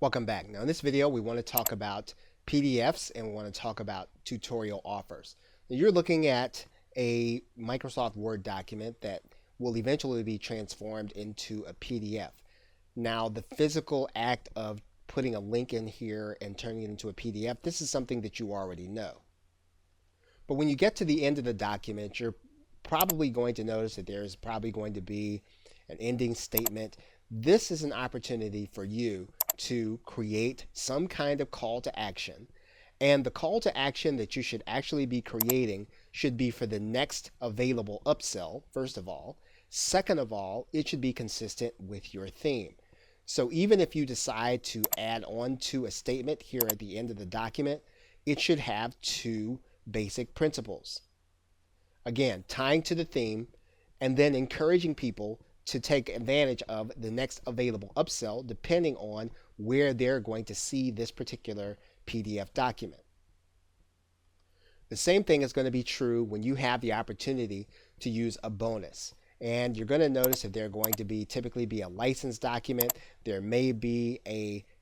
Welcome back. Now in this video we want to talk about PDFs and we want to talk about tutorial offers. Now, you're looking at a Microsoft Word document that will eventually be transformed into a PDF. Now the physical act of putting a link in here and turning it into a PDF, this is something that you already know. But when you get to the end of the document, you're probably going to notice that there's probably going to be an ending statement. This is an opportunity for you to create some kind of call to action. And the call to action that you should actually be creating should be for the next available upsell, first of all. Second of all, it should be consistent with your theme. So even if you decide to add on to a statement here at the end of the document, it should have two basic principles. Again, tying to the theme and then encouraging people to take advantage of the next available upsell depending on where they're going to see this particular PDF document. The same thing is going to be true when you have the opportunity to use a bonus. And you're going to notice that they're going to typically be a license document. There may be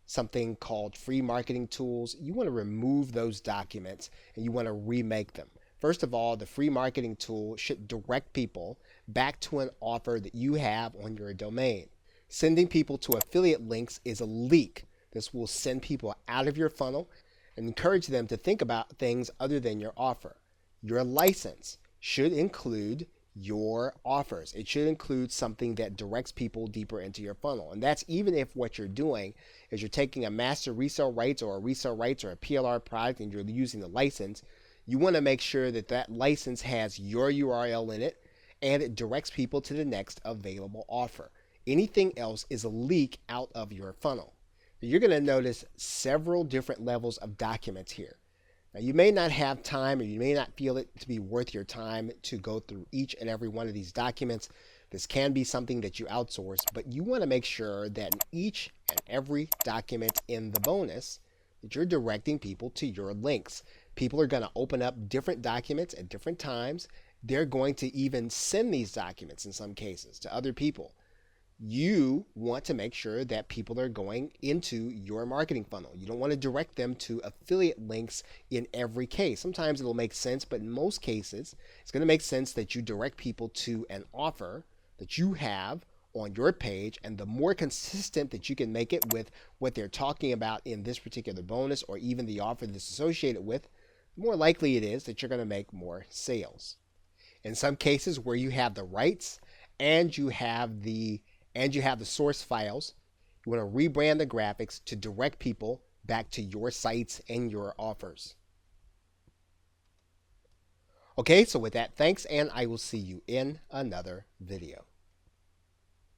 something called free marketing tools. You want to remove those documents and you want to remake them. First of all, the free marketing tool should direct people back to an offer that you have on your domain. Sending people to affiliate links is a leak. This will send people out of your funnel and encourage them to think about things other than your offer. Your license should include your offers. It should include something that directs people deeper into your funnel. And that's even if what you're doing is you're taking a master resale rights or a resale rights or a PLR product and you're using the license. You want to make sure that that license has your URL in it and it directs people to the next available offer. Anything else is a leak out of your funnel. You're going to notice several different levels of documents here. Now, you may not have time or you may not feel it to be worth your time to go through each and every one of these documents. This can be something that you outsource, but you want to make sure that in each and every document in the bonus that you're directing people to your links. People are going to open up different documents at different times. They're going to even send these documents in some cases to other people. You want to make sure that people are going into your marketing funnel. You don't want to direct them to affiliate links in every case. Sometimes it'll make sense, but in most cases, it's going to make sense that you direct people to an offer that you have on your page, and the more consistent that you can make it with what they're talking about in this particular bonus or even the offer that's associated with, the more likely it is that you're going to make more sales. In some cases where you have the rights and you have the source files, you want to rebrand the graphics to direct people back to your sites and your offers. Okay, so with that, thanks, and I will see you in another video.